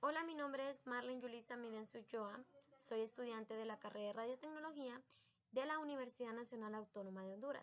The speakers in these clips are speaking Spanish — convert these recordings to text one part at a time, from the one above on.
Hola, mi nombre es Marlene Yulisa Midenso Ulloa. Soy estudiante de la carrera de Radiotecnología de la Universidad Nacional Autónoma de Honduras.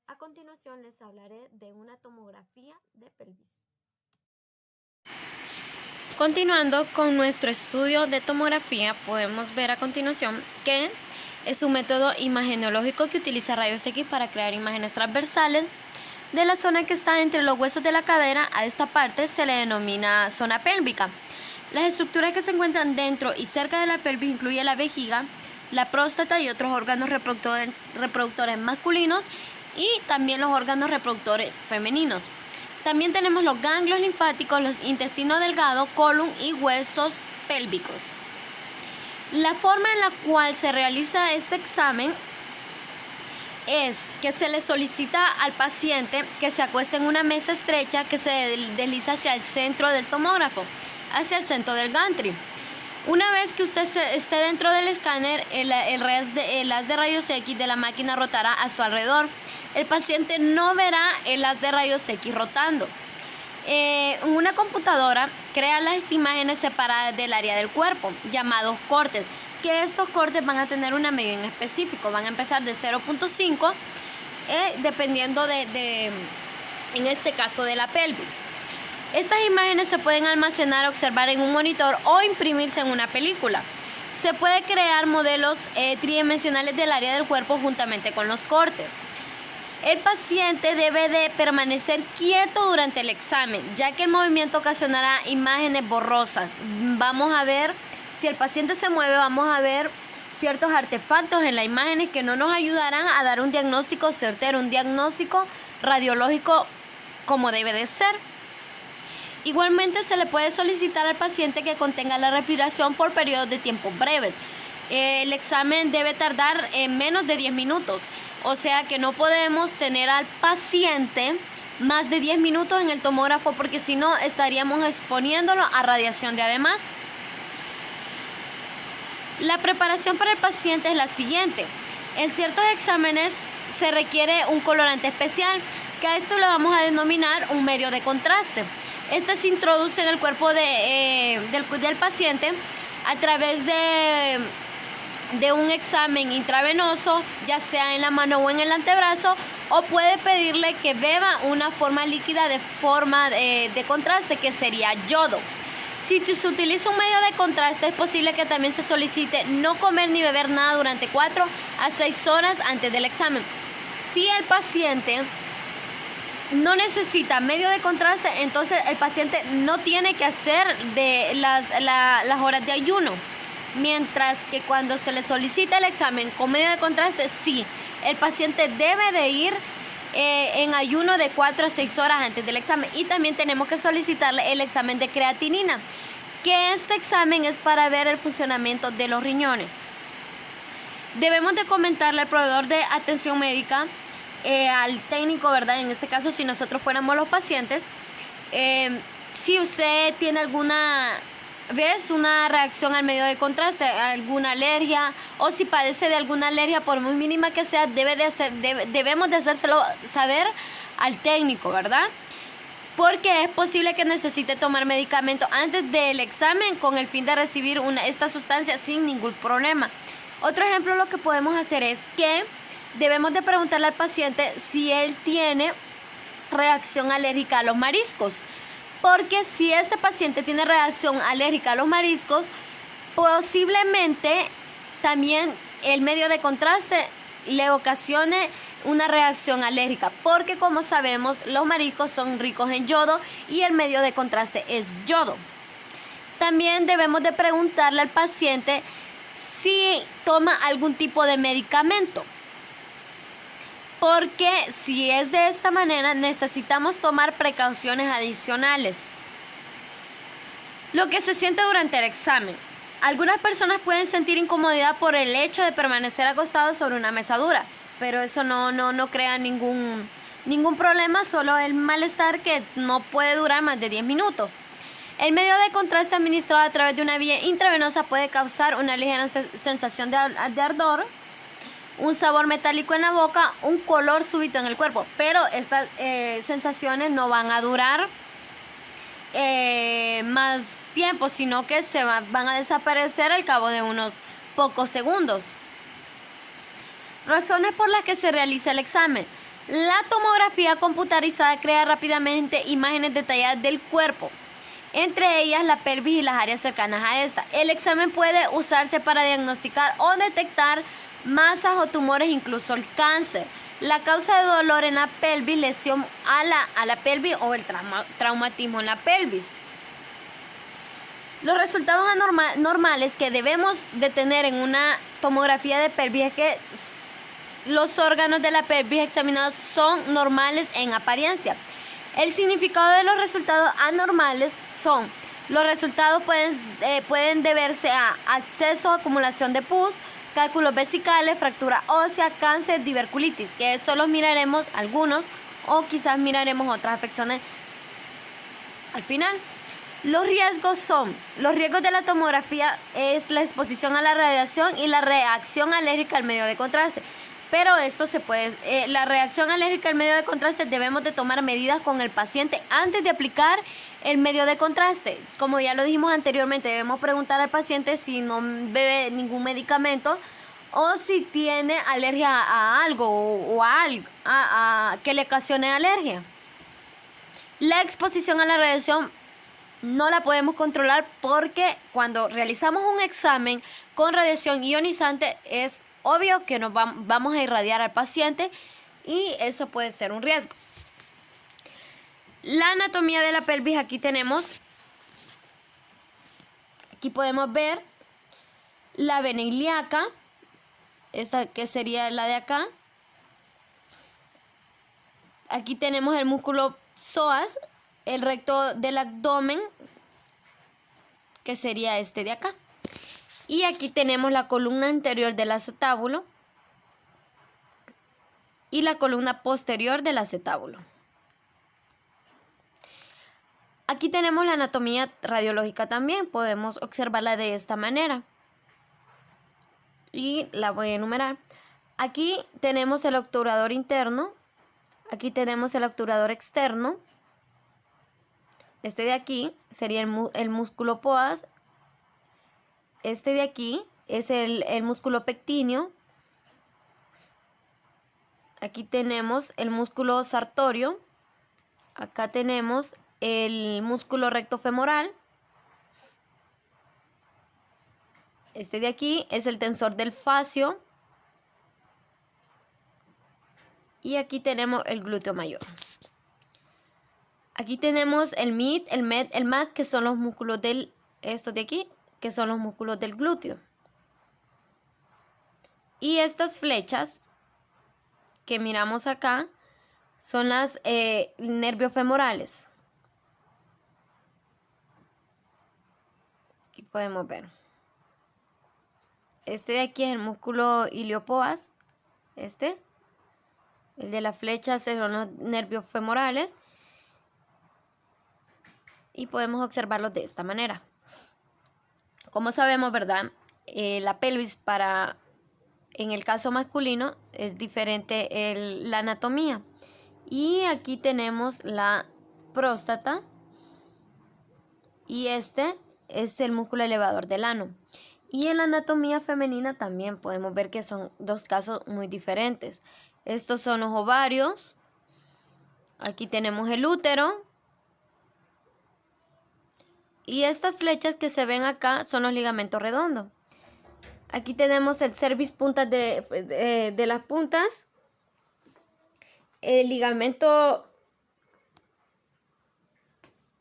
A continuación les hablaré de una tomografía de pelvis. Continuando con nuestro estudio de tomografía, podemos ver a continuación que es un método imagenológico que utiliza rayos X para crear imágenes transversales de la zona que está entre los huesos de la cadera. A esta parte se le denomina zona pélvica. Las estructuras que se encuentran dentro y cerca de la pelvis incluyen la vejiga, la próstata y otros órganos reproductores masculinos y también los órganos reproductores femeninos. También tenemos los ganglios linfáticos, los intestinos delgados, colon y huesos pélvicos. La forma en la cual se realiza este examen es que se le solicita al paciente que se acueste en una mesa estrecha que se desliza hacia el centro del tomógrafo, hacia el centro del gantry. Una vez que usted esté dentro del escáner, el haz de rayos X de la máquina rotará a su alrededor. El paciente no verá el haz de rayos X rotando. Una computadora crea las imágenes separadas del área del cuerpo, llamados cortes, que estos cortes van a tener una medida en específico. Van a empezar de 0.5, dependiendo en este caso, de la pelvis. Estas imágenes se pueden almacenar, observar en un monitor o imprimirse en una película. Se puede crear modelos tridimensionales del área del cuerpo juntamente con los cortes. El paciente debe de permanecer quieto durante el examen, ya que el movimiento ocasionará imágenes borrosas. Vamos a ver, si el paciente se mueve, vamos a ver ciertos artefactos en las imágenes que no nos ayudarán a dar un diagnóstico certero, un diagnóstico radiológico como debe de ser. Igualmente se le puede solicitar al paciente que contenga la respiración por periodos de tiempo breves. El examen debe tardar menos de 10 minutos. O sea que no podemos tener al paciente más de 10 minutos en el tomógrafo, porque si no estaríamos exponiéndolo a radiación de además. La preparación para el paciente es la siguiente. En ciertos exámenes se requiere un colorante especial, que a esto lo vamos a denominar un medio de contraste. Este se introduce en el cuerpo del paciente a través de un examen intravenoso, ya sea en la mano o en el antebrazo, o puede pedirle que beba una forma líquida de forma de contraste, que sería yodo. Si se utiliza un medio de contraste, es posible que también se solicite no comer ni beber nada durante 4 a 6 horas antes del examen. Si el paciente no necesita medio de contraste, entonces el paciente no tiene que hacer de las horas de ayuno. Mientras que cuando se le solicita el examen con medio de contraste, sí, el paciente debe de ir en ayuno de 4 a 6 horas antes del examen. Y también tenemos que solicitarle el examen de creatinina, que este examen es para ver el funcionamiento de los riñones. Debemos de comentarle al proveedor de atención médica, al técnico, ¿verdad? En este caso, si nosotros fuéramos los pacientes, si usted tiene alguna reacción al medio de contraste, alguna alergia, o si padece de alguna alergia, por muy mínima que sea, debemos de hacérselo saber al técnico, ¿verdad? Porque es posible que necesite tomar medicamento antes del examen con el fin de recibir esta sustancia sin ningún problema. Otro ejemplo, lo que podemos hacer es que debemos de preguntarle al paciente si él tiene reacción alérgica a los mariscos. Porque si este paciente tiene reacción alérgica a los mariscos, posiblemente también el medio de contraste le ocasione una reacción alérgica. Porque como sabemos, los mariscos son ricos en yodo y el medio de contraste es yodo. También debemos de preguntarle al paciente si toma algún tipo de medicamento. Porque si es de esta manera, necesitamos tomar precauciones adicionales. Lo que se siente durante el examen. Algunas personas pueden sentir incomodidad por el hecho de permanecer acostados sobre una mesa dura, pero eso no crea ningún problema, solo el malestar que no puede durar más de 10 minutos. El medio de contraste administrado a través de una vía intravenosa puede causar una ligera sensación de ardor, un sabor metálico en la boca, un color súbito en el cuerpo, pero estas sensaciones no van a durar más tiempo, sino que van a desaparecer al cabo de unos pocos segundos. Razones por las que se realiza el examen. La tomografía computarizada crea rápidamente imágenes detalladas del cuerpo, entre ellas la pelvis y las áreas cercanas a esta. El examen puede usarse para diagnosticar o detectar masas o tumores, incluso el cáncer. La causa de dolor en la pelvis, lesión a la pelvis o el traumatismo en la pelvis. Los resultados normales que debemos de tener en una tomografía de pelvis es que los órganos de la pelvis examinados son normales en apariencia. El significado de los resultados anormales son: los resultados pueden deberse a acceso, acumulación de pus, cálculos vesicales, fractura ósea, cáncer, diverticulitis, que esto los miraremos algunos o quizás miraremos otras afecciones al final. Los riesgos de la tomografía es la exposición a la radiación y la reacción alérgica al medio de contraste. Pero esto la reacción alérgica al medio de contraste, debemos de tomar medidas con el paciente antes de aplicar el medio de contraste. Como ya lo dijimos anteriormente, debemos preguntar al paciente si no bebe ningún medicamento o si tiene alergia a algo o a algo que le ocasione alergia. La exposición a la radiación no la podemos controlar porque cuando realizamos un examen con radiación ionizante es obvio que nos vamos a irradiar al paciente y eso puede ser un riesgo. La anatomía de la pelvis, aquí podemos ver la vena ilíaca, esta que sería la de acá. Aquí tenemos el músculo psoas, el recto del abdomen, que sería este de acá. Y aquí tenemos la columna anterior del acetábulo y la columna posterior del acetábulo. Aquí tenemos la anatomía radiológica también, podemos observarla de esta manera. Y la voy a enumerar. Aquí tenemos el obturador interno, aquí tenemos el obturador externo. Este de aquí sería el músculo psoas. Este de aquí es el músculo pectíneo. Aquí tenemos el músculo sartorio. Acá tenemos el músculo recto femoral. Este de aquí es el tensor del fascio. Y aquí tenemos el glúteo mayor. Aquí tenemos el mid, el med, el mac, que son los músculos estos de aquí, que son los músculos del glúteo. Y estas flechas que miramos acá son las nervios femorales. Aquí podemos ver. Este de aquí es el músculo iliopoas. El de las flechas son los nervios femorales. Y podemos observarlos de esta manera. Como sabemos, ¿verdad? La pelvis en el caso masculino es diferente la anatomía. Y aquí tenemos la próstata. Y este es el músculo elevador del ano. Y en la anatomía femenina también podemos ver que son dos casos muy diferentes. Estos son los ovarios. Aquí tenemos el útero. Y estas flechas que se ven acá son los ligamentos redondos. Aquí tenemos el cervix, puntas de las puntas. El ligamento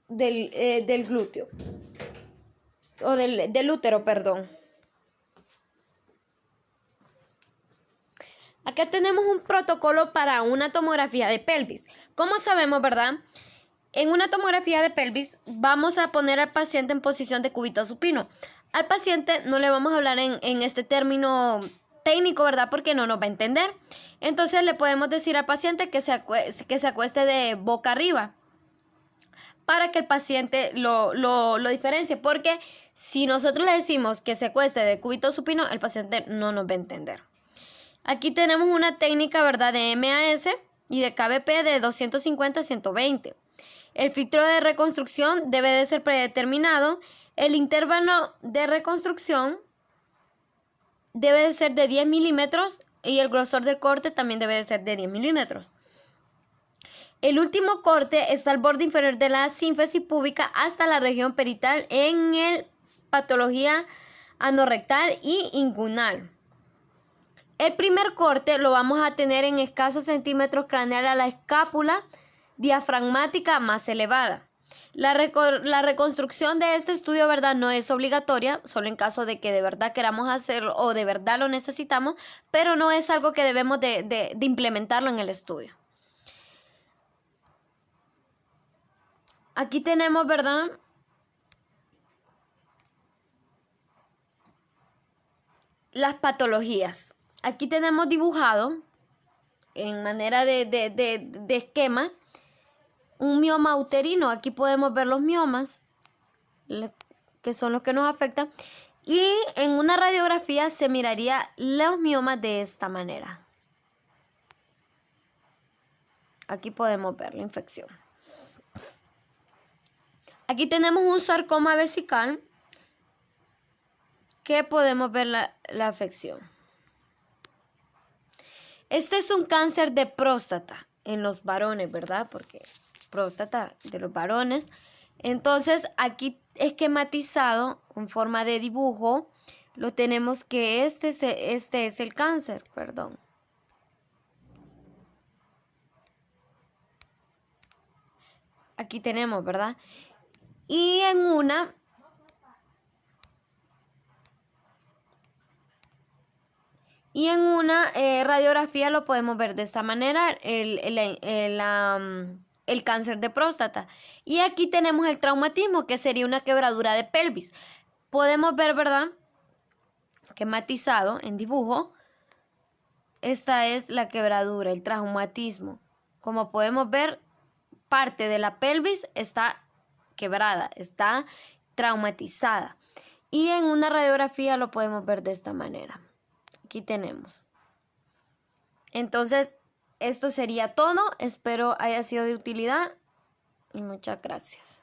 del glúteo. O del útero, perdón. Acá tenemos un protocolo para una tomografía de pelvis. ¿Cómo sabemos, verdad? En una tomografía de pelvis vamos a poner al paciente en posición de cúbito supino. Al paciente no le vamos a hablar en este término técnico, ¿verdad? Porque no nos va a entender. Entonces le podemos decir al paciente que se acueste de boca arriba para que el paciente lo diferencie. Porque si nosotros le decimos que se acueste de cúbito supino, el paciente no nos va a entender. Aquí tenemos una técnica, ¿verdad? De MAS y de KBP de 250 a 120. El filtro de reconstrucción debe de ser predeterminado. El intervalo de reconstrucción debe de ser de 10 milímetros y el grosor del corte también debe de ser de 10 milímetros. El último corte está al borde inferior de la sínfisis púbica hasta la región parietal en el patología anorrectal y inguinal. El primer corte lo vamos a tener en escasos centímetros craneal a la escápula diafragmática más elevada. La reconstrucción de este estudio, ¿verdad?, no es obligatoria, solo en caso de que de verdad queramos hacerlo o de verdad lo necesitamos, pero no es algo que debemos de implementarlo en el estudio. Aquí tenemos, ¿verdad?, las patologías. Aquí tenemos dibujado en manera de esquema un mioma uterino. Aquí podemos ver los miomas, que son los que nos afectan. Y en una radiografía se miraría los miomas de esta manera. Aquí podemos ver la infección. Aquí tenemos un sarcoma vesical que podemos ver la afección. Este es un cáncer de próstata en los varones, ¿verdad? Porque próstata de los varones. Entonces, aquí esquematizado en forma de dibujo, lo tenemos que este es el cáncer, perdón. Aquí tenemos, ¿verdad? Y en una radiografía lo podemos ver de esta manera, el cáncer de próstata. Y aquí tenemos el traumatismo, que sería una quebradura de pelvis. Podemos ver, ¿verdad?, esquematizado en dibujo. Esta es la quebradura, el traumatismo. Como podemos ver, parte de la pelvis está quebrada, está traumatizada. Y en una radiografía lo podemos ver de esta manera. Aquí tenemos. Entonces, esto sería todo. Espero haya sido de utilidad y muchas gracias.